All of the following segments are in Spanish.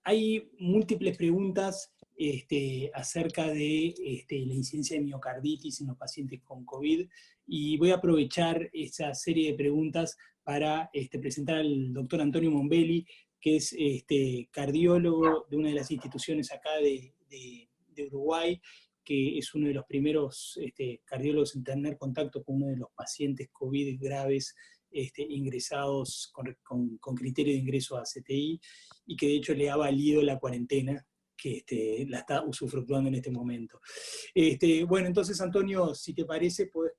hay múltiples preguntas acerca de la incidencia de miocarditis en los pacientes con COVID, y voy a aprovechar esa serie de preguntas para presentar al doctor Antonio Mombelli, que es cardiólogo de una de las instituciones acá de Uruguay, que es uno de los primeros cardiólogos en tener contacto con uno de los pacientes COVID graves ingresados con criterio de ingreso a CTI, y que de hecho le ha valido la cuarentena, que la está usufructuando en este momento. Bueno, entonces, Antonio, si te parece, podés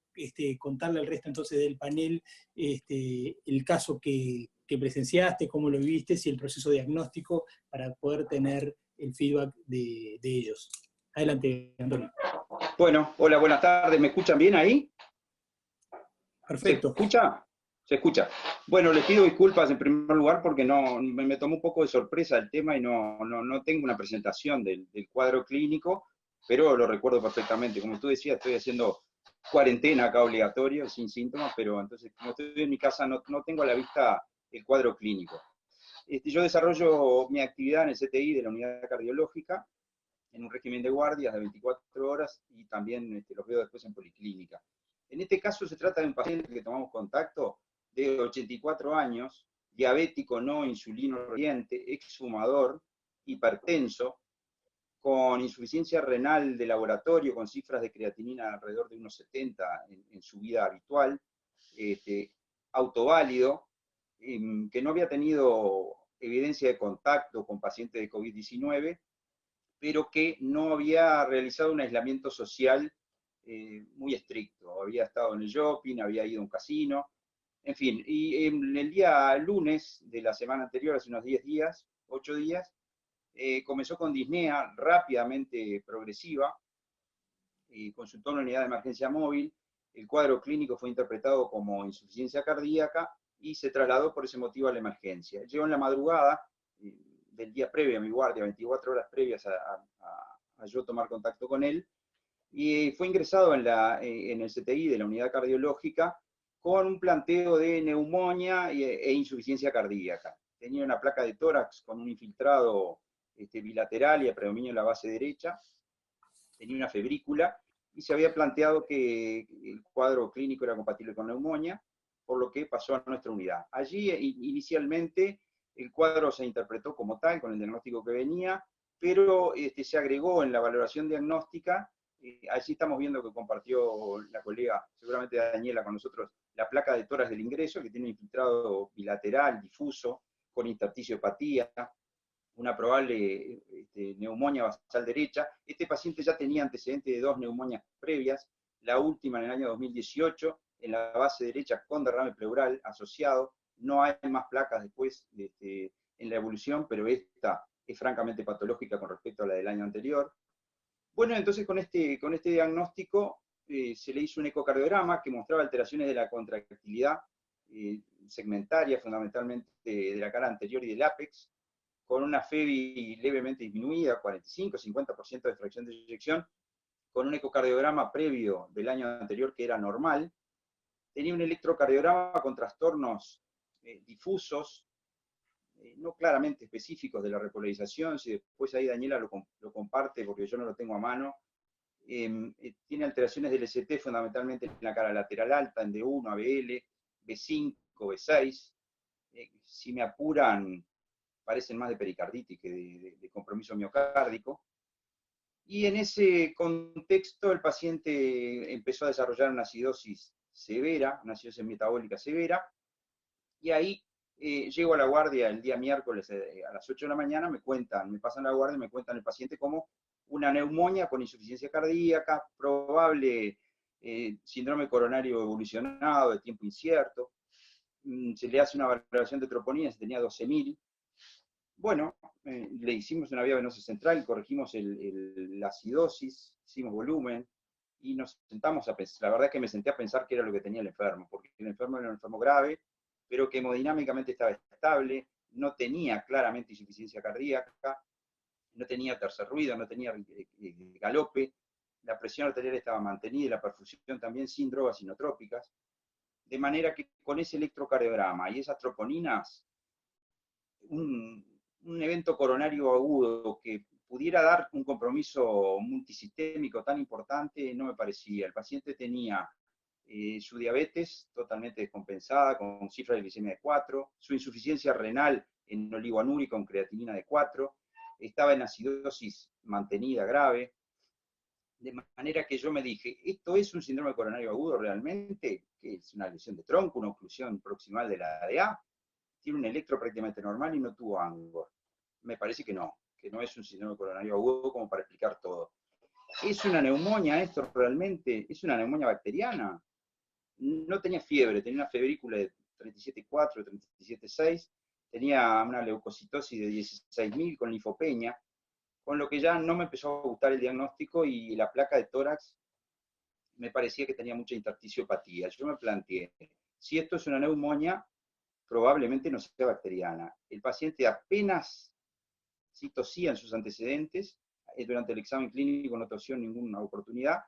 contarle al resto entonces del panel el caso que presenciaste, cómo lo viviste y el proceso diagnóstico para poder tener el feedback de ellos. Adelante, Antonio. Bueno, hola, buenas tardes. ¿Me escuchan bien ahí? Perfecto. ¿Se escucha? Se escucha. Bueno, les pido disculpas en primer lugar porque me tomó un poco de sorpresa el tema y no tengo una presentación del cuadro clínico, pero lo recuerdo perfectamente. Como tú decías, estoy haciendo cuarentena acá obligatorio, sin síntomas, pero entonces como estoy en mi casa no tengo a la vista el cuadro clínico. Yo desarrollo mi actividad en el CTI de la unidad cardiológica, en un régimen de guardias de 24 horas y también los veo después en policlínica. En este caso se trata de un paciente que tomamos contacto de 84 años, diabético no insulino resistente, exfumador, hipertenso, con insuficiencia renal de laboratorio, con cifras de creatinina alrededor de unos 70 en su vida habitual, autoválido, que no había tenido evidencia de contacto con pacientes de COVID-19, pero que no había realizado un aislamiento social muy estricto. Había estado en el shopping, había ido a un casino, en fin. Y el día lunes de la semana anterior, hace unos 10 días, 8 días, comenzó con disnea rápidamente progresiva, consultó en la unidad de emergencia móvil, el cuadro clínico fue interpretado como insuficiencia cardíaca y se trasladó por ese motivo a la emergencia. Llegó en la madrugada del día previo a mi guardia, 24 horas previas a yo tomar contacto con él, y fue ingresado en el CTI de la unidad cardiológica con un planteo de neumonía e insuficiencia cardíaca. Tenía una placa de tórax con un infiltrado bilateral y a predominio en la base derecha, tenía una febrícula, y se había planteado que el cuadro clínico era compatible con neumonía, por lo que pasó a nuestra unidad. Allí, inicialmente, el cuadro se interpretó como tal, con el diagnóstico que venía, pero se agregó en la valoración diagnóstica, allí estamos viendo que compartió la colega, seguramente Daniela, con nosotros, la placa de tórax del ingreso, que tiene un infiltrado bilateral, difuso, con intersticiopatía, una probable neumonía basal derecha. Este paciente ya tenía antecedentes de 2 neumonias previas, la última en el año 2018, en la base derecha con derrame pleural asociado. No hay más placas después en la evolución, pero esta es francamente patológica con respecto a la del año anterior. Bueno, entonces con este diagnóstico se le hizo un ecocardiograma que mostraba alteraciones de la contractilidad segmentaria, fundamentalmente de la cara anterior y del ápex, con una FEBI levemente disminuida, 45-50% de fracción de eyección, con un ecocardiograma previo del año anterior que era normal. Tenía un electrocardiograma con trastornos difusos, no claramente específicos de la repolarización. Si después ahí Daniela lo comparte, porque yo no lo tengo a mano. Tiene alteraciones del ST fundamentalmente en la cara lateral alta, en D1, ABL, B5, B6. Si me apuran, parecen más de pericarditis que de compromiso miocárdico. Y en ese contexto el paciente empezó a desarrollar una acidosis severa, una acidosis metabólica severa, y ahí llego a la guardia el día miércoles a las 8 de la mañana, me pasan la guardia y me cuentan el paciente como una neumonía con insuficiencia cardíaca, probable síndrome coronario evolucionado de tiempo incierto. Se le hace una valoración de troponina, se tenía 12.000. Bueno, le hicimos una vía venosa central, corregimos la acidosis, hicimos volumen, y nos sentamos a pensar. La verdad es que me senté a pensar qué era lo que tenía el enfermo, porque el enfermo era un enfermo grave, pero que hemodinámicamente estaba estable, no tenía claramente insuficiencia cardíaca, no tenía tercer ruido, no tenía galope, la presión arterial estaba mantenida y la perfusión también, sin drogas inotrópicas, de manera que con ese electrocardiograma y esas troponinas, un evento coronario agudo que pudiera dar un compromiso multisistémico tan importante no me parecía. El paciente tenía su diabetes totalmente descompensada, con cifras de glicemia de 4, su insuficiencia renal en oligoanúrica con creatinina de 4, estaba en acidosis mantenida grave, de manera que yo me dije, ¿esto es un síndrome coronario agudo realmente? ¿Que es una lesión de tronco, una oclusión proximal de la ADA? Tiene un electro prácticamente normal y no tuvo Angor. Me parece que no es un síndrome coronario agudo como para explicar todo. ¿Es una neumonía esto realmente? ¿Es una neumonía bacteriana? No tenía fiebre, tenía una febrícula de 37,4, 37,6, tenía una leucocitosis de 16.000 con linfopenia, con lo que ya no me empezó a gustar el diagnóstico y la placa de tórax me parecía que tenía mucha intersticiopatía. Yo me planteé, si esto es una neumonía, probablemente no sea bacteriana. El paciente apenas sí tosía en sus antecedentes, durante el examen clínico no tosió en ninguna oportunidad,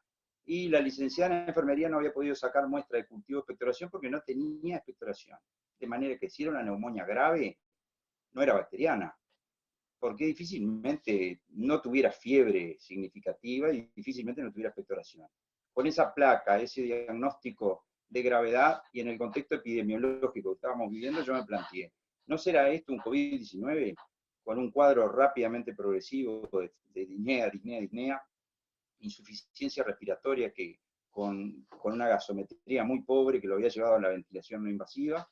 y la licenciada en enfermería no había podido sacar muestra de cultivo de expectoración porque no tenía expectoración. De manera que si era una neumonía grave, no era bacteriana, porque difícilmente no tuviera fiebre significativa y difícilmente no tuviera expectoración. Con esa placa, ese diagnóstico de gravedad y en el contexto epidemiológico que estábamos viviendo, yo me planteé, ¿no será esto un COVID-19 con un cuadro rápidamente progresivo de disnea, insuficiencia respiratoria que con una gasometría muy pobre que lo había llevado a la ventilación no invasiva,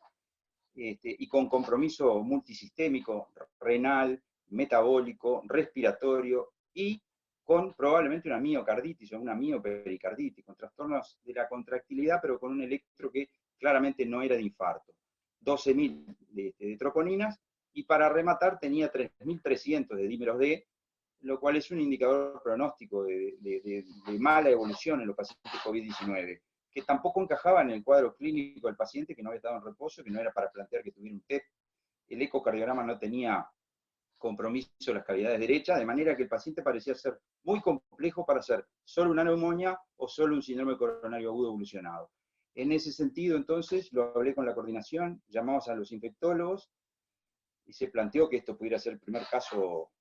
y con compromiso multisistémico, renal, metabólico, respiratorio y con probablemente una miocarditis o una miopericarditis, con trastornos de la contractilidad, pero con un electro que claramente no era de infarto. 12.000 de troponinas, y para rematar tenía 3.300 de dímeros D, lo cual es un indicador pronóstico de mala evolución en los pacientes COVID-19, que tampoco encajaba en el cuadro clínico del paciente, que no había estado en reposo, que no era para plantear que tuviera un TEP. El ecocardiograma no tenía compromiso de las cavidades derechas, de manera que el paciente parecía ser muy complejo para ser solo una neumonía o solo un síndrome coronario agudo evolucionado. En ese sentido, entonces, lo hablé con la coordinación, llamamos a los infectólogos, y se planteó que esto pudiera ser el primer caso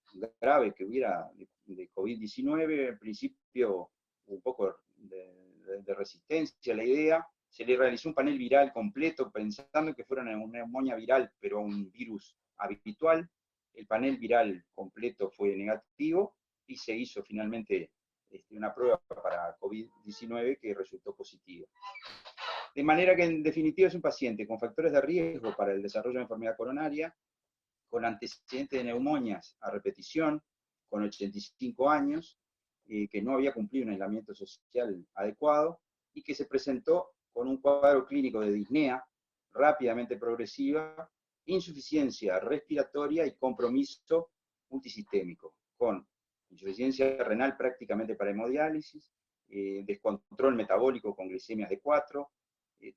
grave que hubiera de COVID-19, en principio un poco de resistencia a la idea, se le realizó un panel viral completo pensando que fuera una neumonía viral, pero un virus habitual. El panel viral completo fue negativo y se hizo finalmente una prueba para COVID-19 que resultó positiva. De manera que en definitiva es un paciente con factores de riesgo para el desarrollo de enfermedad coronaria, con antecedentes de neumonias a repetición, con 85 años, que no había cumplido un aislamiento social adecuado y que se presentó con un cuadro clínico de disnea rápidamente progresiva, insuficiencia respiratoria y compromiso multisistémico, con insuficiencia renal prácticamente para hemodiálisis, descontrol metabólico con glicemias de 4,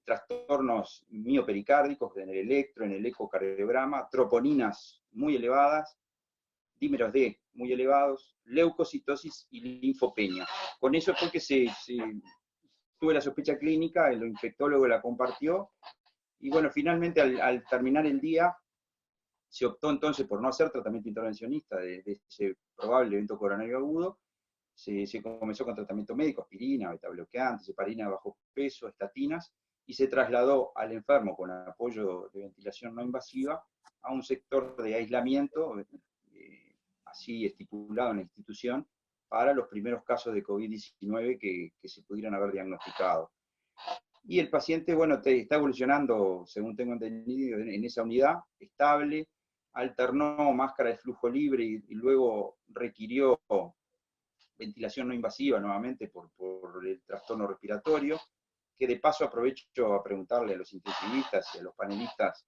trastornos miopericárdicos en el electro, en el ecocardiograma, troponinas muy elevadas, dímeros D muy elevados, leucocitosis y linfopenia. Con eso fue que tuve la sospecha clínica, el infectólogo la compartió, y bueno, finalmente al terminar el día, se optó entonces por no hacer tratamiento intervencionista de ese probable evento coronario agudo. Se comenzó con tratamiento médico, aspirina, betabloqueantes, heparina de bajo peso, estatinas, y se trasladó al enfermo con apoyo de ventilación no invasiva a un sector de aislamiento, así estipulado en la institución, para los primeros casos de COVID-19 que se pudieran haber diagnosticado. Y el paciente, bueno, está evolucionando, según tengo entendido, en esa unidad, estable, alternó máscara de flujo libre y luego requirió ventilación no invasiva nuevamente por el trastorno respiratorio, que de paso aprovecho a preguntarle a los intensivistas y a los panelistas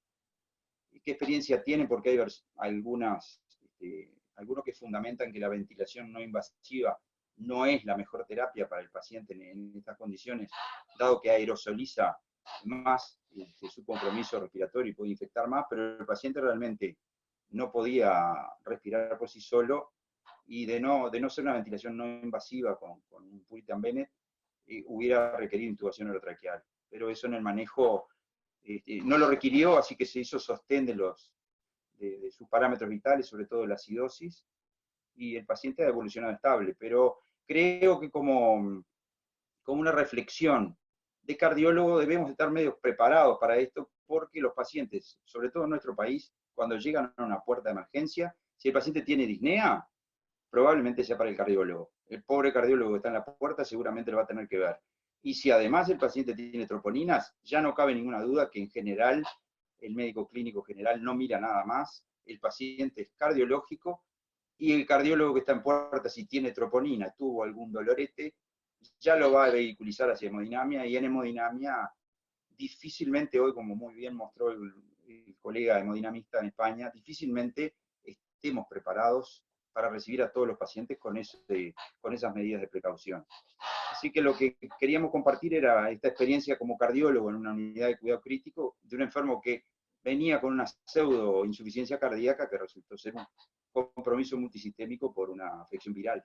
qué experiencia tienen, porque hay algunos que fundamentan que la ventilación no invasiva no es la mejor terapia para el paciente en estas condiciones, dado que aerosoliza más su compromiso respiratorio y puede infectar más, pero el paciente realmente no podía respirar por sí solo, y de no ser una ventilación no invasiva con un Puritan Bennett, hubiera requerido intubación orotraqueal. Pero eso en el manejo no lo requirió, así que se hizo sostén de de sus parámetros vitales, sobre todo la acidosis, y el paciente ha evolucionado estable. Pero creo que como una reflexión de cardiólogo debemos estar medio preparados para esto, porque los pacientes, sobre todo en nuestro país, cuando llegan a una puerta de emergencia, si el paciente tiene disnea, probablemente sea para el cardiólogo. El pobre cardiólogo que está en la puerta seguramente lo va a tener que ver. Y si además el paciente tiene troponinas, ya no cabe ninguna duda que en general el médico clínico general no mira nada más, el paciente es cardiológico, y el cardiólogo que está en puerta, si tiene troponina, tuvo algún dolorete, ya lo va a vehiculizar hacia hemodinamia, y en hemodinamia difícilmente hoy, como muy bien mostró el colega hemodinamista en España, difícilmente estemos preparados para recibir a todos los pacientes con esas medidas de precaución. Así que lo que queríamos compartir era esta experiencia como cardiólogo en una unidad de cuidado crítico de un enfermo que venía con una pseudo insuficiencia cardíaca que resultó ser un compromiso multisistémico por una afección viral.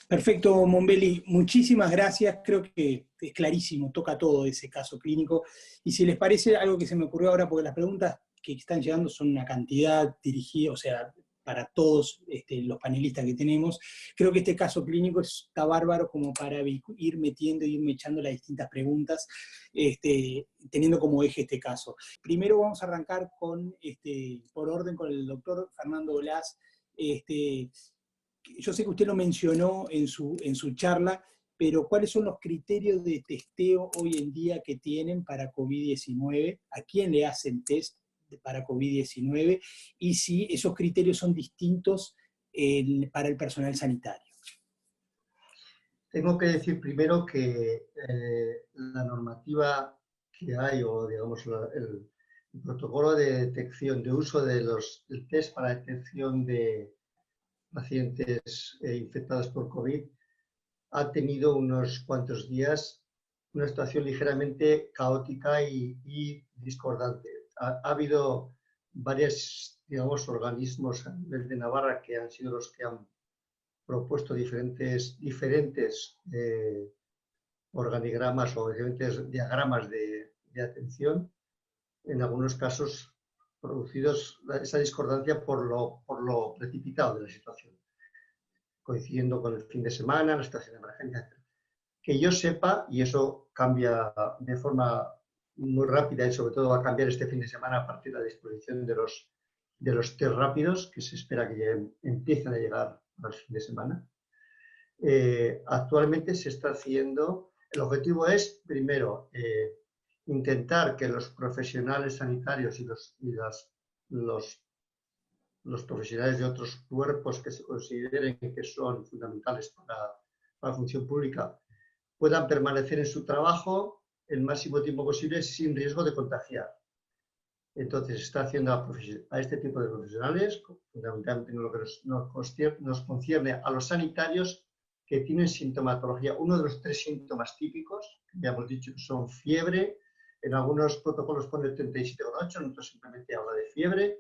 Perfecto, Mombelli, muchísimas gracias. Creo que es clarísimo, toca todo ese caso clínico. Y si les parece, algo que se me ocurrió ahora, porque las preguntas que están llegando son una cantidad dirigida, o sea, para todos los panelistas que tenemos, creo que este caso clínico está bárbaro como para ir metiendo y ir echando las distintas preguntas, teniendo como eje este caso. Primero vamos a arrancar por orden con el doctor Fernando Blas. Yo sé que usted lo mencionó en su charla, pero ¿cuáles son los criterios de testeo hoy en día que tienen para COVID-19? ¿A quién le hacen test para COVID-19? Y si esos criterios son distintos para el personal sanitario. Tengo que decir primero que la normativa que hay, o digamos el protocolo de detección, de uso del test para detección de pacientes infectados por COVID, ha tenido unos cuantos días una situación ligeramente caótica y discordante. Ha habido varios, digamos, organismos a nivel de Navarra que han sido los que han propuesto diferentes organigramas o diferentes diagramas de atención, en algunos casos producidos esa discordancia por lo precipitado de la situación, coincidiendo con el fin de semana, la situación de emergencia, etc. Que yo sepa, y eso cambia de forma muy rápida y sobre todo va a cambiar este fin de semana a partir de la disposición de los test rápidos, que se espera que empiecen a llegar al fin de semana. Actualmente se está haciendo, el objetivo es, primero, intentar que los profesionales sanitarios y los profesionales de otros cuerpos que se consideren que son fundamentales para la función pública puedan permanecer en su trabajo el máximo tiempo posible sin riesgo de contagiar. Entonces, se está haciendo a este tipo de profesionales, fundamentalmente en lo que nos concierne a los sanitarios que tienen sintomatología. Uno de los 3 síntomas típicos, que ya hemos dicho, son fiebre, en algunos protocolos pone 37,8, en otros simplemente habla de fiebre,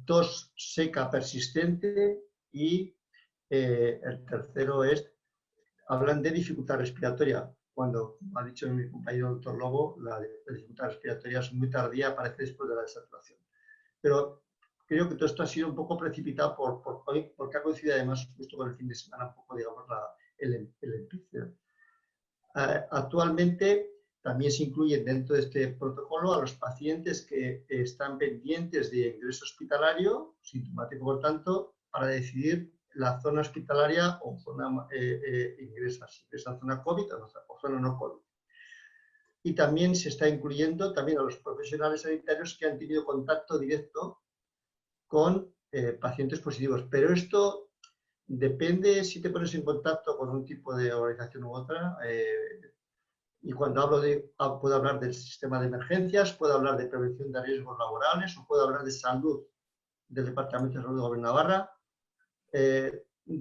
tos seca persistente y el tercero hablan de dificultad respiratoria, cuando, como ha dicho mi compañero el doctor Lobo, la dificultad respiratoria es muy tardía, aparece después de la desaturación. Pero creo que todo esto ha sido un poco precipitado porque ha coincidido además justo con el fin de semana, un poco, digamos, el empiece. Actualmente también se incluyen dentro de este protocolo a los pacientes que están pendientes de ingreso hospitalario, sintomático por tanto, para decidir la zona hospitalaria o zona ingresa zona COVID o zona no COVID. Y también se está incluyendo también a los profesionales sanitarios que han tenido contacto directo con pacientes positivos. Pero esto depende si te pones en contacto con un tipo de organización u otra. Y cuando puedo hablar del sistema de emergencias, puedo hablar de prevención de riesgos laborales o puedo hablar de salud del Departamento de Salud de Gobierno de Navarra.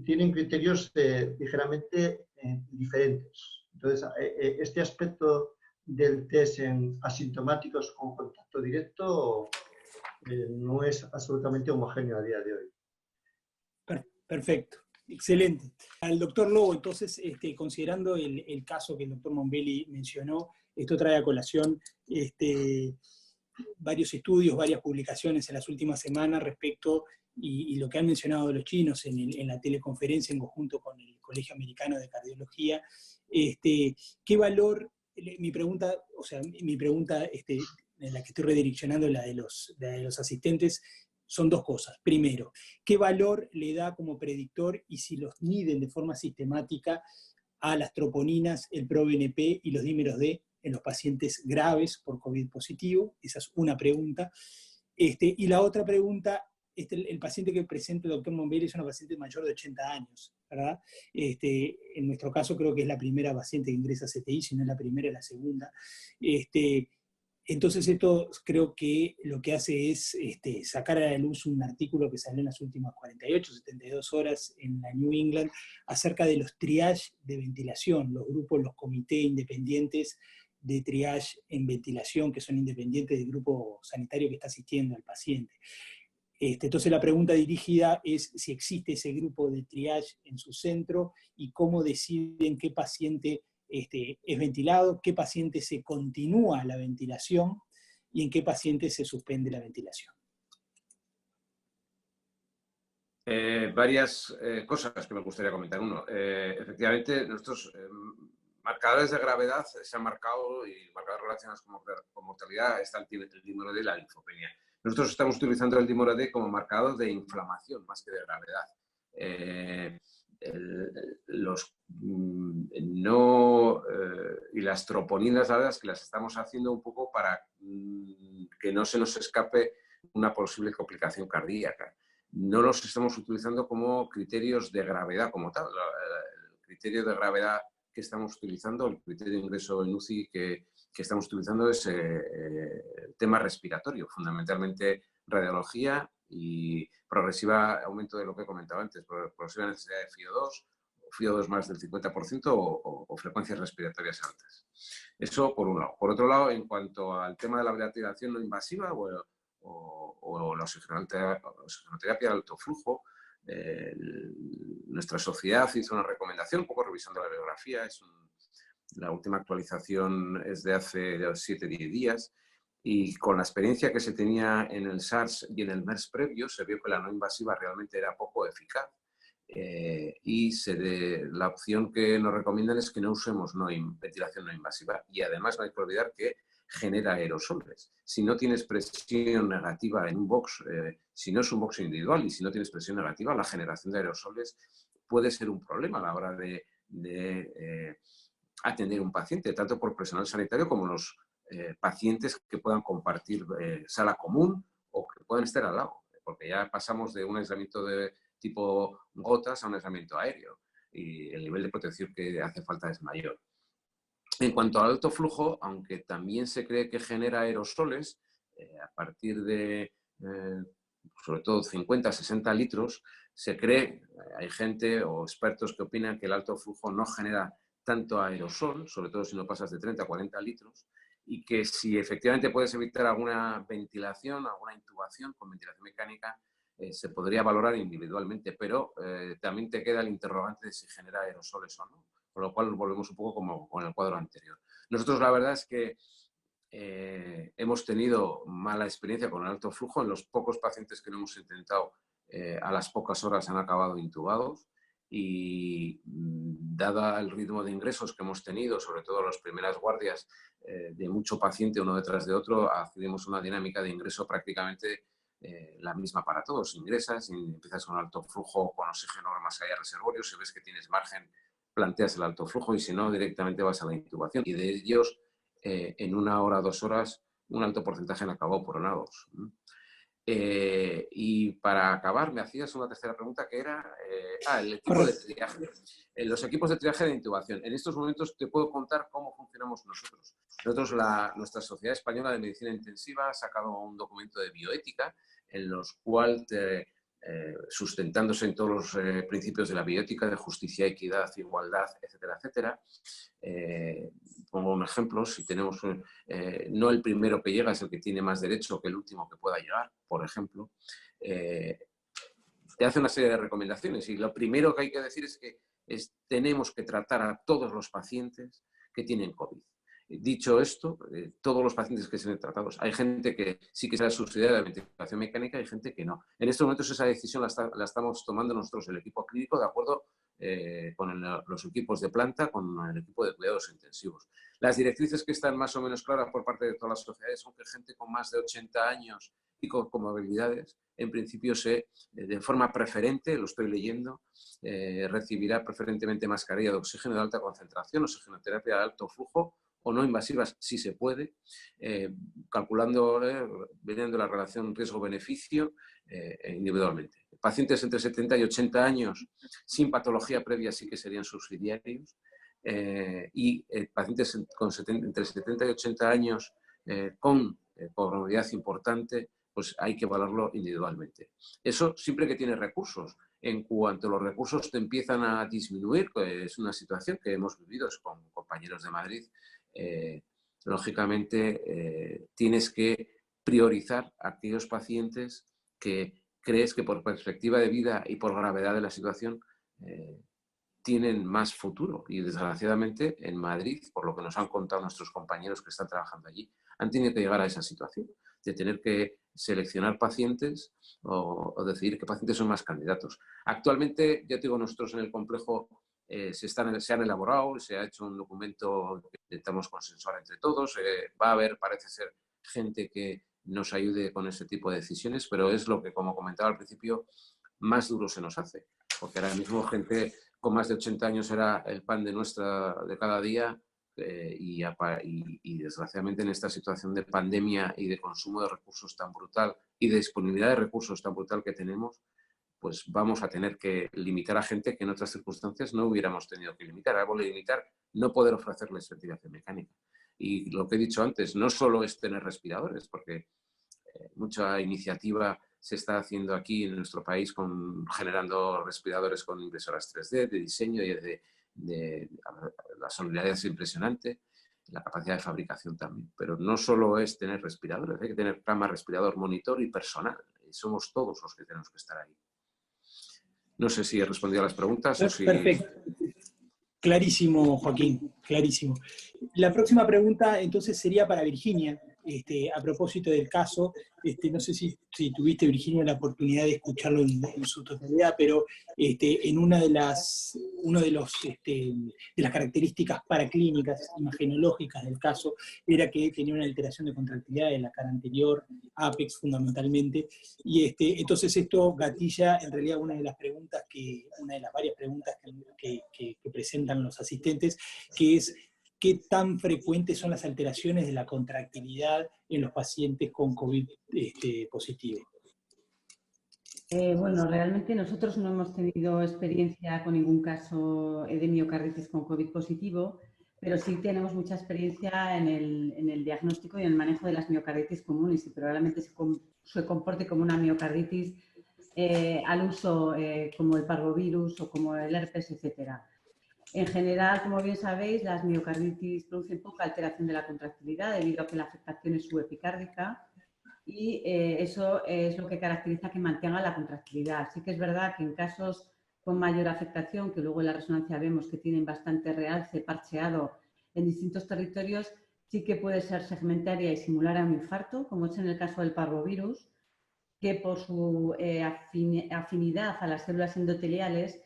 Tienen criterios ligeramente diferentes. Entonces, este aspecto del test en asintomáticos con contacto directo no es absolutamente homogéneo a día de hoy. Perfecto, excelente. Al doctor Lobo, entonces, considerando el caso que el doctor Mombelli mencionó, esto trae a colación varios estudios, varias publicaciones en las últimas semanas respecto, y lo que han mencionado los chinos en la teleconferencia en conjunto con el Colegio Americano de Cardiología, ¿qué valor, mi pregunta en la que estoy redireccionando, la de los asistentes, son dos cosas. Primero, ¿qué valor le da como predictor y si los miden de forma sistemática a las troponinas, el ProBNP y los dímeros D en los pacientes graves por COVID positivo? Esa es una pregunta. Y la otra pregunta, el paciente que presenta el doctor Monbel es una paciente mayor de 80 años, ¿verdad? En nuestro caso creo que es la primera paciente que ingresa a CTI, si no es la primera, es la segunda. Entonces esto creo que lo que hace es sacar a la luz un artículo que salió en las últimas 48, 72 horas en la New England acerca de los triage de ventilación, los grupos, los comités independientes de triage en ventilación, que son independientes del grupo sanitario que está asistiendo al paciente. Entonces la pregunta dirigida es si existe ese grupo de triage en su centro y cómo deciden qué paciente es ventilado, qué paciente se continúa la ventilación y en qué paciente se suspende la ventilación. Varias cosas que me gustaría comentar. Uno, efectivamente, nuestros marcadores de gravedad se han marcado, y marcadores relacionados con mortalidad está el dímero D y la linfopenia. Nosotros estamos utilizando el dímero D como marcador de inflamación más que de gravedad. Y las troponinas, la verdad es que las estamos haciendo un poco para que no se nos escape una posible complicación cardíaca. No los estamos utilizando como criterios de gravedad como tal. El criterio de gravedad que estamos utilizando, el criterio de ingreso en UCI que estamos utilizando es el tema respiratorio, fundamentalmente radiología y progresiva aumento de lo que he comentado antes, progresiva necesidad de FIO2 más del 50% o frecuencias respiratorias altas. Eso por un lado. Por otro lado, en cuanto al tema de la ventilación no invasiva o la oxigenoterapia de alto flujo, nuestra sociedad hizo una recomendación, un poco revisando la bibliografía, la última actualización es de hace 7-10 días, y con la experiencia que se tenía en el SARS y en el MERS previo, se vio que la no invasiva realmente era poco eficaz. La opción que nos recomiendan es que no usemos ventilación no invasiva, y además no hay que olvidar que genera aerosoles. Si no tienes presión negativa en un box, si no es un box individual y si no tienes presión negativa, la generación de aerosoles puede ser un problema a la hora de atender a un paciente, tanto por personal sanitario como los pacientes que puedan compartir sala común o que puedan estar al lado, porque ya pasamos de un aislamiento de tipo gotas a un aislamiento aéreo y el nivel de protección que hace falta es mayor. En cuanto al alto flujo, aunque también se cree que genera aerosoles, a partir de sobre todo 50-60 litros, se cree, hay gente o expertos que opinan que el alto flujo no genera tanto aerosol, sobre todo si no pasas de 30-40 litros, y que si efectivamente puedes evitar alguna ventilación, alguna intubación con ventilación mecánica, se podría valorar individualmente, pero también te queda el interrogante de si genera aerosoles o no, con lo cual volvemos un poco como con el cuadro anterior. Nosotros la verdad es que hemos tenido mala experiencia con el alto flujo. En los pocos pacientes que lo hemos intentado, a las pocas horas han acabado intubados, y dada el ritmo de ingresos que hemos tenido, sobre todo las primeras guardias de mucho paciente uno detrás de otro, hacemos una dinámica de ingreso prácticamente la misma para todos. Ingresas y empiezas con alto flujo con oxígeno más allá reservorio, si ves que tienes margen planteas el alto flujo y si no directamente vas a la intubación, y de ellos en 1 hora, 2 horas un alto porcentaje han acabado poronados. Y para acabar, me hacías una tercera pregunta que era el equipo de triaje. Los equipos de triaje de intubación. En estos momentos te puedo contar cómo funcionamos nosotros. Nuestra Sociedad Española de Medicina Intensiva ha sacado un documento de bioética en los cuales, sustentándose en todos los principios de la bioética, de justicia, equidad, igualdad, etcétera, etcétera, pongo un ejemplo, si tenemos no el primero que llega es el que tiene más derecho que el último que pueda llegar, por ejemplo, te hace una serie de recomendaciones, y lo primero que hay que decir es que tenemos que tratar a todos los pacientes que tienen COVID. Dicho esto, todos los pacientes que se ven tratados, hay gente que sí que será subsidiada de la ventilación mecánica, hay gente que no. En estos momentos esa decisión la estamos tomando nosotros, el equipo clínico, de acuerdo con los equipos de planta, con el equipo de cuidados intensivos. Las directrices que están más o menos claras por parte de todas las sociedades son que gente con más de 80 años y con comorbilidades, en principio de forma preferente, lo estoy leyendo, recibirá preferentemente mascarilla de oxígeno de alta concentración, oxigenoterapia de alto flujo, o no invasivas, si se puede, calculando, viendo la relación riesgo-beneficio individualmente. Pacientes entre 70 y 80 años sin patología previa sí que serían subsidiarios, y pacientes entre 70 y 80 años con comorbilidad importante, pues hay que valorarlo individualmente. Eso siempre que tiene recursos. En cuanto los recursos te empiezan a disminuir, pues es una situación que hemos vivido con compañeros de Madrid, lógicamente tienes que priorizar a aquellos pacientes que crees que por perspectiva de vida y por gravedad de la situación tienen más futuro. Y desgraciadamente en Madrid, por lo que nos han contado nuestros compañeros que están trabajando allí, han tenido que llegar a esa situación de tener que seleccionar pacientes o decidir qué pacientes son más candidatos. Actualmente, ya te digo, nosotros en el complejo se han elaborado, se ha hecho un documento que intentamos consensuar entre todos. Va a haber, parece ser, gente que nos ayude con ese tipo de decisiones, pero es lo que, como comentaba al principio, más duro se nos hace. Porque ahora mismo gente con más de 80 años era el pan de cada día, y desgraciadamente en esta situación de pandemia y de consumo de recursos tan brutal y de disponibilidad de recursos tan brutal que tenemos, pues vamos a tener que limitar a gente que en otras circunstancias no hubiéramos tenido que limitar. Vamos a limitar no poder ofrecerles ventilación mecánica. Y lo que he dicho antes, no solo es tener respiradores, porque mucha iniciativa se está haciendo aquí en nuestro país generando respiradores con impresoras 3D, de diseño y la sonoridad es impresionante, la capacidad de fabricación también. Pero no solo es tener respiradores, hay que tener cama, respirador, monitor y personal. Y somos todos los que tenemos que estar ahí. No sé si he respondido a las preguntas o si... Perfecto. Clarísimo, Joaquín, clarísimo. La próxima pregunta entonces sería para Virginia, a propósito del caso. No sé si tuviste, Virginia, la oportunidad de escucharlo en su totalidad, pero en una de las características paraclínicas, imagenológicas del caso, era que tenía una alteración de contractilidad de la cara anterior, apex fundamentalmente, y entonces esto gatilla en realidad una de las varias preguntas que presentan los asistentes, que es: ¿qué tan frecuentes son las alteraciones de la contractilidad en los pacientes con COVID positivo? Bueno, realmente nosotros no hemos tenido experiencia con ningún caso de miocarditis con COVID positivo, pero sí tenemos mucha experiencia en el diagnóstico y en el manejo de las miocarditis comunes, y probablemente se comporte como una miocarditis al uso como el parvovirus o como el herpes, etcétera. En general, como bien sabéis, las miocarditis producen poca alteración de la contractilidad debido a que la afectación es subepicárdica, y eso es lo que caracteriza que mantenga la contractilidad. Sí que es verdad que en casos con mayor afectación, que luego en la resonancia vemos que tienen bastante realce parcheado en distintos territorios, sí que puede ser segmentaria y similar a un infarto, como es en el caso del parvovirus, que por su afinidad a las células endoteliales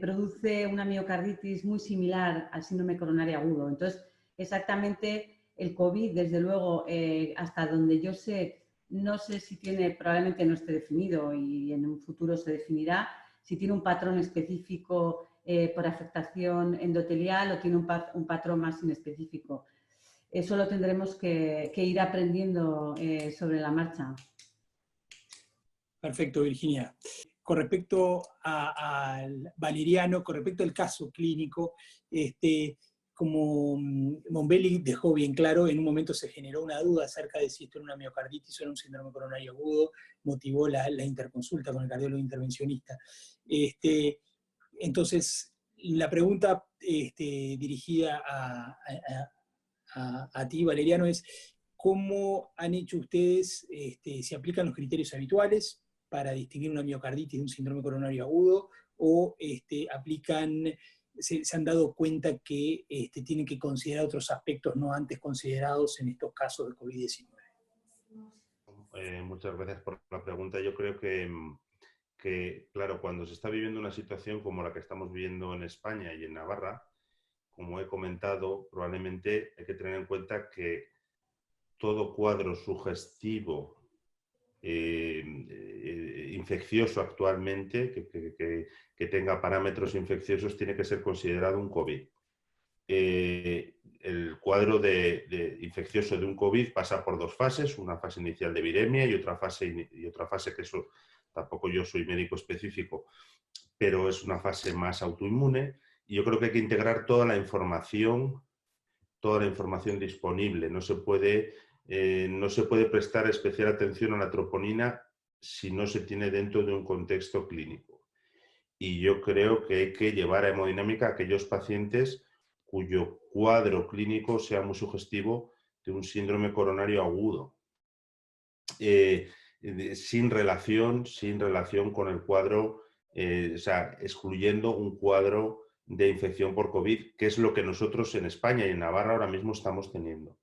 produce una miocarditis muy similar al síndrome coronario agudo. Entonces, exactamente el COVID, desde luego, hasta donde yo sé, no sé si tiene, probablemente no esté definido y en un futuro se definirá, si tiene un patrón específico por afectación endotelial o tiene un patrón más inespecífico. Eso lo tendremos que ir aprendiendo sobre la marcha. Perfecto, Virginia. Con respecto al Valeriano, con respecto al caso clínico, como Mombelli dejó bien claro, en un momento se generó una duda acerca de si esto era una miocarditis o era un síndrome coronario agudo, motivó la interconsulta con el cardiólogo intervencionista. Entonces, la pregunta dirigida a ti, Valeriano, es: ¿cómo han hecho ustedes, se aplican los criterios habituales para distinguir una miocarditis de un síndrome coronario agudo, o aplican se han dado cuenta que tienen que considerar otros aspectos no antes considerados en estos casos de COVID-19? Muchas gracias por la pregunta. Yo creo que, claro, cuando se está viviendo una situación como la que estamos viviendo en España y en Navarra, como he comentado, probablemente hay que tener en cuenta que todo cuadro sugestivo infeccioso actualmente, que tenga parámetros infecciosos, tiene que ser considerado un COVID. El cuadro infeccioso de un COVID pasa por dos fases, una fase inicial de viremia y otra fase que eso tampoco yo soy médico específico, pero es una fase más autoinmune, y yo creo que hay que integrar toda la información disponible. No se puede prestar especial atención a la troponina si no se tiene dentro de un contexto clínico. Y yo creo que hay que llevar a hemodinámica a aquellos pacientes cuyo cuadro clínico sea muy sugestivo de un síndrome coronario agudo, sin relación con el cuadro, o sea, excluyendo un cuadro de infección por COVID, que es lo que nosotros en España y en Navarra ahora mismo estamos teniendo.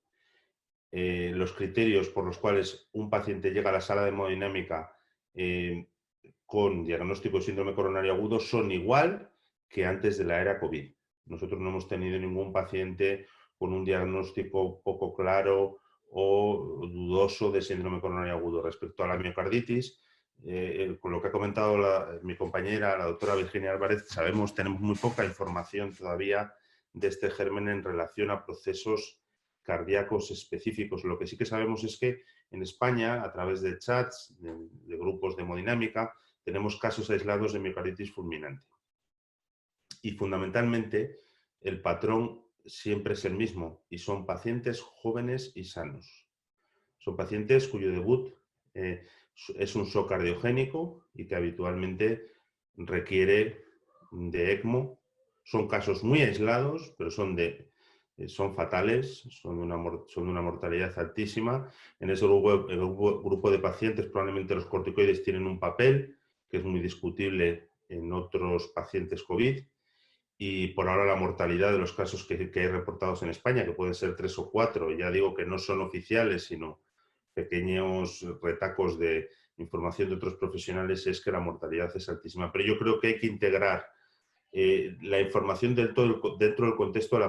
Los criterios por los cuales un paciente llega a la sala de hemodinámica con diagnóstico de síndrome coronario agudo son igual que antes de la era COVID. Nosotros no hemos tenido ningún paciente con un diagnóstico poco claro o dudoso de síndrome coronario agudo. Respecto a la miocarditis, con lo que ha comentado mi compañera, la doctora Virginia Álvarez, tenemos muy poca información todavía de este germen en relación a procesos cardíacos específicos. Lo que sí que sabemos es que en España, a través de chats, de grupos de hemodinámica, tenemos casos aislados de miocarditis fulminante. Y fundamentalmente el patrón siempre es el mismo y son pacientes jóvenes y sanos. Son pacientes cuyo debut es un shock cardiogénico y que habitualmente requiere de ECMO. Son casos muy aislados, pero son fatales, son de una mortalidad altísima. En ese grupo de pacientes probablemente los corticoides tienen un papel que es muy discutible en otros pacientes COVID. Y por ahora la mortalidad de los casos que hay reportados en España, que pueden ser 3 o 4, ya digo que no son oficiales, sino pequeños retacos de información de otros profesionales, es que la mortalidad es altísima. Pero yo creo que hay que integrar la información dentro del contexto de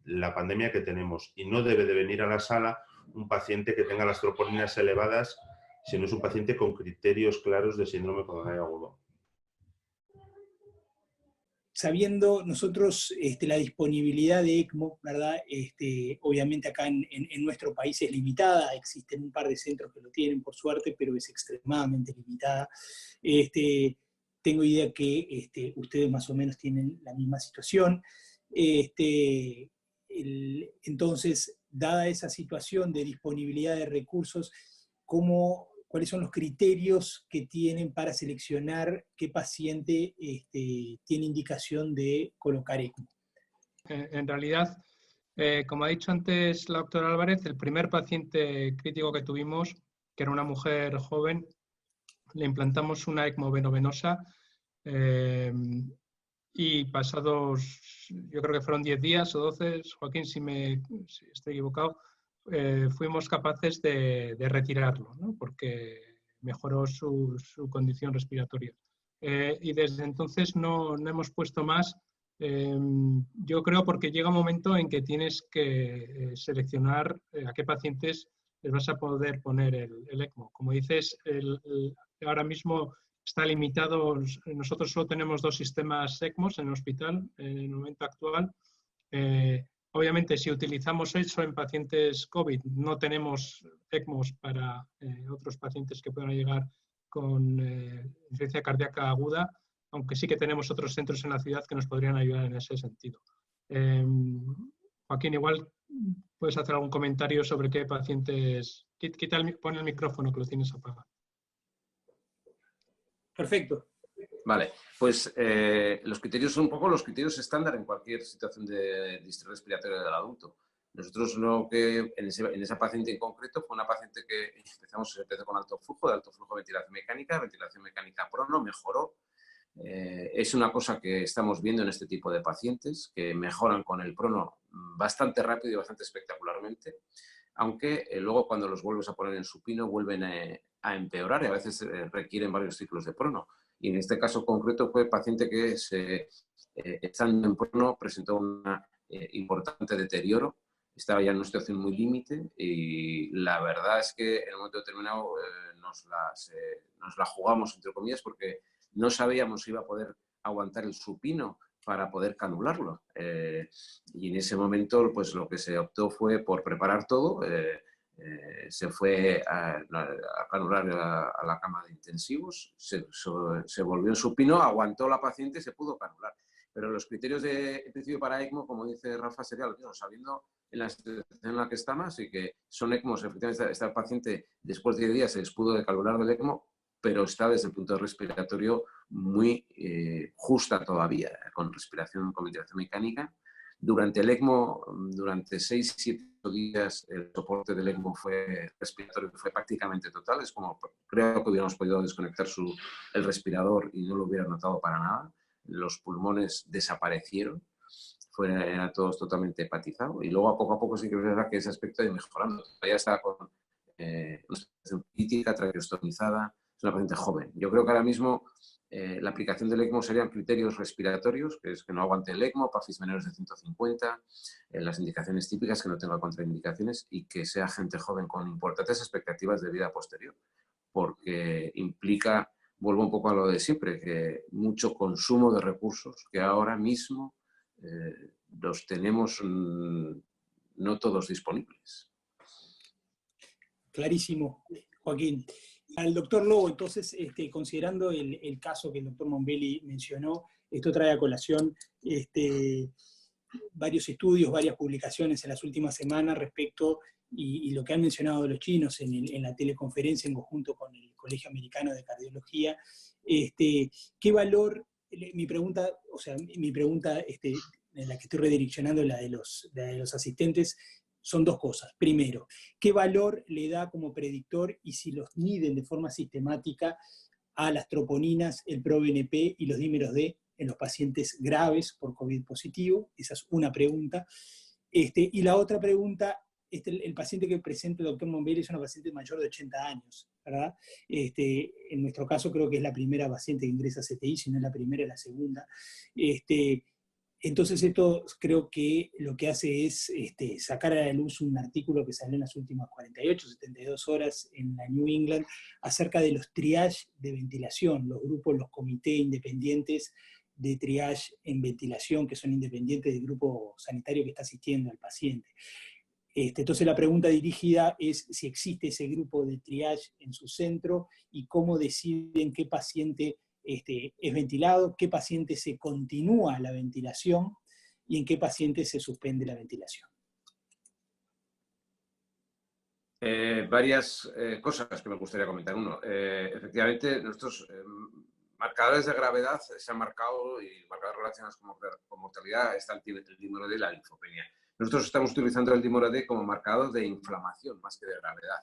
la pandemia que tenemos, y no debe de venir a la sala un paciente que tenga las troponinas elevadas, sino es un paciente con criterios claros de síndrome coronario agudo. Sabiendo nosotros la disponibilidad de ECMO, ¿verdad? Obviamente acá en nuestro país es limitada, existen un par de centros que lo tienen por suerte, pero es extremadamente limitada. Tengo idea que ustedes más o menos tienen la misma situación. Entonces, dada esa situación de disponibilidad de recursos, ¿cuáles son los criterios que tienen para seleccionar qué paciente tiene indicación de colocar ECMO? En realidad, como ha dicho antes la doctora Álvarez, el primer paciente crítico que tuvimos, que era una mujer joven, le implantamos una ECMO venovenosa y pasados, yo creo que fueron 10 días o 12, Joaquín, si estoy equivocado, fuimos capaces de retirarlo, ¿no? Porque mejoró su condición respiratoria. Y desde entonces no hemos puesto más, yo creo, porque llega un momento en que tienes que seleccionar a qué pacientes les vas a poder poner el ECMO. Como dices, ahora mismo está limitado, nosotros solo tenemos 2 sistemas ECMOs en el hospital en el momento actual. Obviamente, si utilizamos eso en pacientes COVID, no tenemos ECMOs para otros pacientes que puedan llegar con insuficiencia cardíaca aguda, aunque sí que tenemos otros centros en la ciudad que nos podrían ayudar en ese sentido. Joaquín, igual puedes hacer algún comentario sobre qué pacientes... Pon el micrófono que lo tienes apagado. Perfecto. Vale, pues los criterios son un poco los criterios estándar en cualquier situación de distrés respiratorio del adulto. Nosotros lo que en esa paciente en concreto fue una paciente que empezó con alto flujo, de alto flujo de ventilación mecánica prono, mejoró. Es una cosa que estamos viendo en este tipo de pacientes, que mejoran con el prono bastante rápido y bastante espectacularmente, aunque luego cuando los vuelves a poner en supino vuelven a empeorar y a veces requieren varios ciclos de prono. Y en este caso concreto fue paciente que estando en prono presentó un importante deterioro, estaba ya en una situación muy límite y la verdad es que en un momento determinado nos la jugamos, entre comillas, porque no sabíamos si iba a poder aguantar el supino para poder canularlo. Y en ese momento pues lo que se optó fue por preparar todo. Se fue a canular a la cama de intensivos, se volvió en supino, aguantó la paciente y se pudo canular. Pero los criterios de principio para ECMO, como dice Rafa, sería lo mismo, sabiendo en la situación en la que estamos y que son ECMOs, efectivamente esta paciente después de 10 días se les pudo decalular del ECMO, pero está desde el punto respiratorio muy justa todavía, con respiración, con ventilación mecánica. Durante el ECMO, durante 6-7 días, el soporte del ECMO respiratorio fue prácticamente total. Es como, creo que hubiéramos podido desconectar el respirador y no lo hubiera notado para nada. Los pulmones desaparecieron, fueron todos totalmente hepatizados. Y luego, a poco sí que es verdad que ese aspecto ha ido mejorando. Todavía está con una situación crítica, traqueostomizada. Es una paciente joven. Yo creo que ahora mismo la aplicación del ECMO serían criterios respiratorios, que es que no aguante el ECMO, PAFIs menores de 150, las indicaciones típicas, que no tenga contraindicaciones y que sea gente joven con importantes expectativas de vida posterior, porque implica, vuelvo un poco a lo de siempre, que mucho consumo de recursos que ahora mismo los tenemos no todos disponibles. Clarísimo, Joaquín. Al doctor Lobo, entonces, considerando el caso que el doctor Mombelli mencionó, esto trae a colación varios estudios, varias publicaciones en las últimas semanas respecto, y lo que han mencionado los chinos en la teleconferencia en conjunto con el Colegio Americano de Cardiología. ¿Qué valor, mi pregunta en la que estoy redireccionando, la de los asistentes, son dos cosas. Primero, ¿qué valor le da como predictor y si los miden de forma sistemática a las troponinas, el ProBNP y los dímeros D en los pacientes graves por COVID positivo? Esa es una pregunta. Y la otra pregunta, el paciente que presenta el doctor Mombelli es una paciente mayor de 80 años, ¿verdad? En nuestro caso creo que es la primera paciente que ingresa a CTI, si no es la primera, es la segunda. Entonces esto creo que lo que hace es sacar a la luz un artículo que salió en las últimas 48, 72 horas en la New England acerca de los triage de ventilación, los grupos, los comités independientes de triage en ventilación, que son independientes del grupo sanitario que está asistiendo al paciente. Entonces la pregunta dirigida es si existe ese grupo de triage en su centro y cómo deciden qué paciente es ventilado, qué paciente se continúa la ventilación y en qué paciente se suspende la ventilación. Varias cosas que me gustaría comentar. Uno, efectivamente, nuestros marcadores de gravedad se han marcado, y marcadores relacionados con mortalidad está el dímero D y la linfopenia. Nosotros estamos utilizando el dímero D como marcador de inflamación más que de gravedad.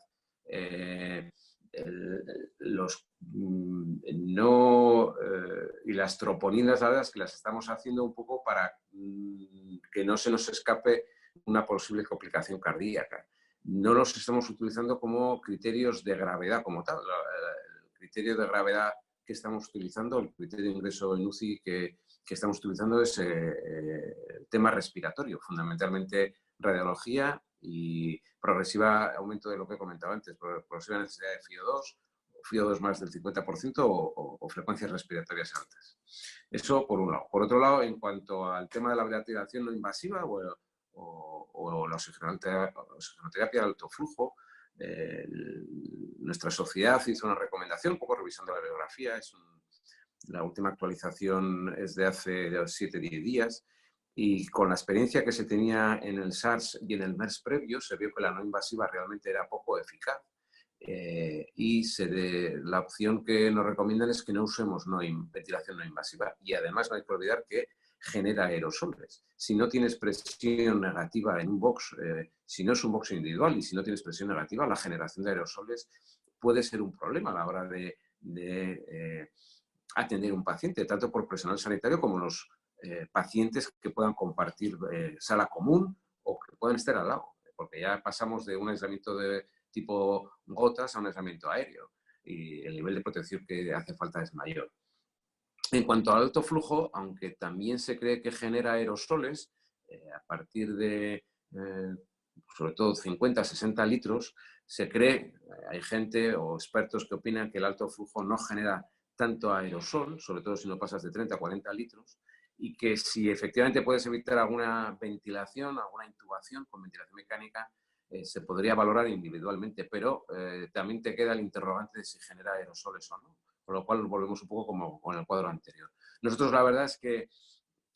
Y las troponinas, la verdad es que las estamos haciendo un poco para que no se nos escape una posible complicación cardíaca. No los estamos utilizando como criterios de gravedad como tal. El criterio de gravedad que estamos utilizando, el criterio de ingreso en UCI que estamos utilizando es el tema respiratorio, fundamentalmente radiología y progresiva aumento de lo que he comentado antes, progresiva necesidad de FIO2 más del 50% o frecuencias respiratorias altas. Eso por un lado. Por otro lado, en cuanto al tema de la ventilación no invasiva o la oxigenoterapia de alto flujo, nuestra sociedad hizo una recomendación, un poco revisando la bibliografía, la última actualización es de hace 7-10 días, y con la experiencia que se tenía en el SARS y en el MERS previo, se vio que la no invasiva realmente era poco eficaz. Y la opción que nos recomiendan es que no usemos ventilación no invasiva. Y además no hay que olvidar que genera aerosoles. Si no tienes presión negativa en un box, si no es un box individual y si no tienes presión negativa, la generación de aerosoles puede ser un problema a la hora de atender un paciente, tanto por personal sanitario como los pacientes que puedan compartir sala común o que puedan estar al lado, porque ya pasamos de un aislamiento de tipo gotas a un aislamiento aéreo y el nivel de protección que hace falta es mayor. En cuanto al alto flujo, aunque también se cree que genera aerosoles, a partir de sobre todo 50, 60 litros, se cree, hay gente o expertos que opinan que el alto flujo no genera tanto aerosol, sobre todo si no pasas de 30 a 40 litros, y que si efectivamente puedes evitar alguna ventilación, alguna intubación con ventilación mecánica, se podría valorar individualmente, pero también te queda el interrogante de si genera aerosoles o no, con lo cual volvemos un poco como con el cuadro anterior. Nosotros la verdad es que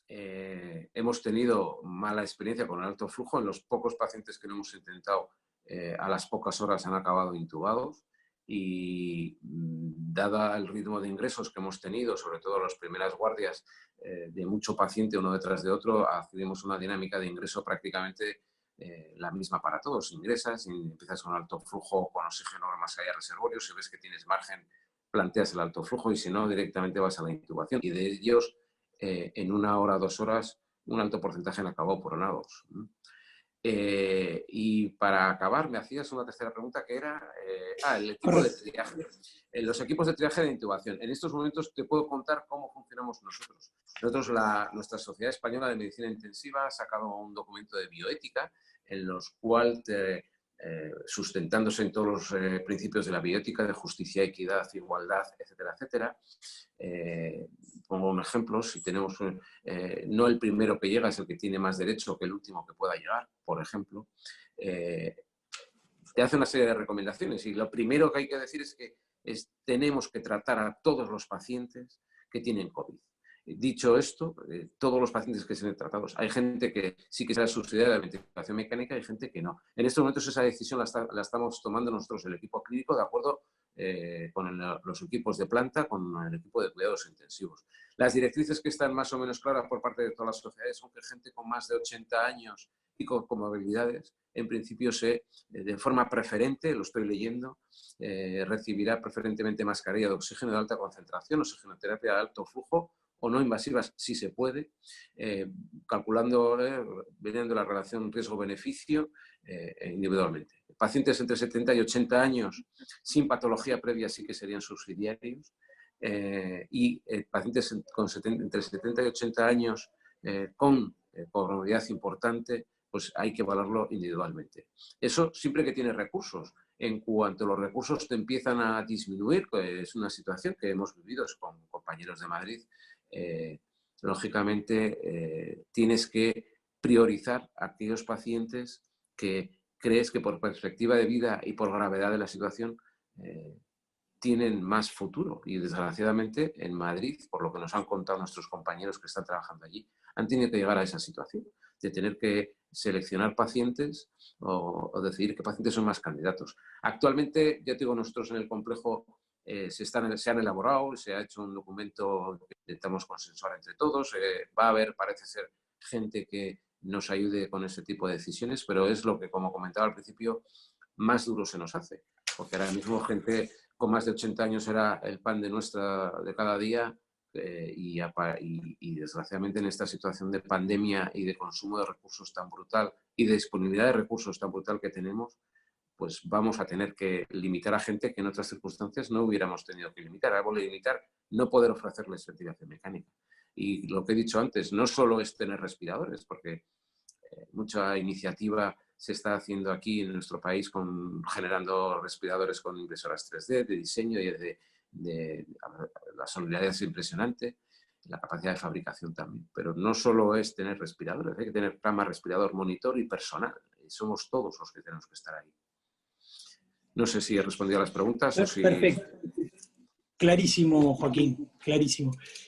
hemos tenido mala experiencia con el alto flujo. En los pocos pacientes que lo hemos intentado, a las pocas horas han acabado intubados y dada el ritmo de ingresos que hemos tenido, sobre todo las primeras guardias de mucho paciente uno detrás de otro, hacemos una dinámica de ingreso prácticamente la misma para todos. Ingresas y empiezas con alto flujo, con oxígeno más allá de reservorio. Si ves que tienes margen, planteas el alto flujo y si no, directamente vas a la intubación. Y de ellos, en 1 hora, 2 horas, un alto porcentaje han acabado coronados. Y para acabar, me hacías una tercera pregunta que era el equipo de triaje. Los equipos de triaje de intubación. En estos momentos te puedo contar cómo funcionamos nosotros. Nuestra Sociedad Española de Medicina Intensiva ha sacado un documento de bioética en los cuales, sustentándose en todos los principios de la bioética, de justicia, equidad, igualdad, etcétera, etcétera. Pongo un ejemplo, si tenemos, no el primero que llega es el que tiene más derecho que el último que pueda llegar, por ejemplo, te hace una serie de recomendaciones y lo primero que hay que decir es que tenemos que tratar a todos los pacientes que tienen COVID. Dicho esto, todos los pacientes que sean tratados, hay gente que sí que será subsidiada de la ventilación mecánica y hay gente que no. En estos momentos esa decisión la estamos tomando nosotros, el equipo clínico, de acuerdo con los equipos de planta, con el equipo de cuidados intensivos. Las directrices que están más o menos claras por parte de todas las sociedades son que gente con más de 80 años y con comorbilidades, en principio de forma preferente, lo estoy leyendo, recibirá preferentemente mascarilla de oxígeno de alta concentración, oxigenoterapia de alto flujo, o no invasivas, si se puede, calculando, viendo la relación riesgo-beneficio individualmente. Pacientes entre 70 y 80 años sin patología previa sí que serían subsidiarios y pacientes entre 70 y 80 años con comorbilidad importante, pues hay que valorarlo individualmente. Eso siempre que tiene recursos. En cuanto los recursos te empiezan a disminuir, es una situación que hemos vivido con compañeros de Madrid, lógicamente tienes que priorizar a aquellos pacientes que crees que por perspectiva de vida y por gravedad de la situación tienen más futuro. Y desgraciadamente en Madrid, por lo que nos han contado nuestros compañeros que están trabajando allí, han tenido que llegar a esa situación de tener que seleccionar pacientes o decidir qué pacientes son más candidatos. Actualmente, ya te digo, nosotros en el complejo se han elaborado, se ha hecho un documento que intentamos consensuar entre todos. Va a haber, parece ser, gente que nos ayude con ese tipo de decisiones, pero es lo que, como comentaba al principio, más duro se nos hace. Porque ahora mismo gente con más de 80 años era el pan de cada día y desgraciadamente en esta situación de pandemia y de consumo de recursos tan brutal y de disponibilidad de recursos tan brutal que tenemos, pues vamos a tener que limitar a gente que en otras circunstancias no hubiéramos tenido que limitar. Vamos a limitar no poder ofrecerles ventilación mecánica. Y lo que he dicho antes, no solo es tener respiradores, porque mucha iniciativa se está haciendo aquí en nuestro país generando respiradores con impresoras 3D, de diseño y la solidaridad es impresionante, la capacidad de fabricación también. Pero no solo es tener respiradores, hay que tener cama, respirador, monitor y personal. Y somos todos los que tenemos que estar ahí. No sé si he respondido a las preguntas o si... Perfecto. Clarísimo, Joaquín, clarísimo.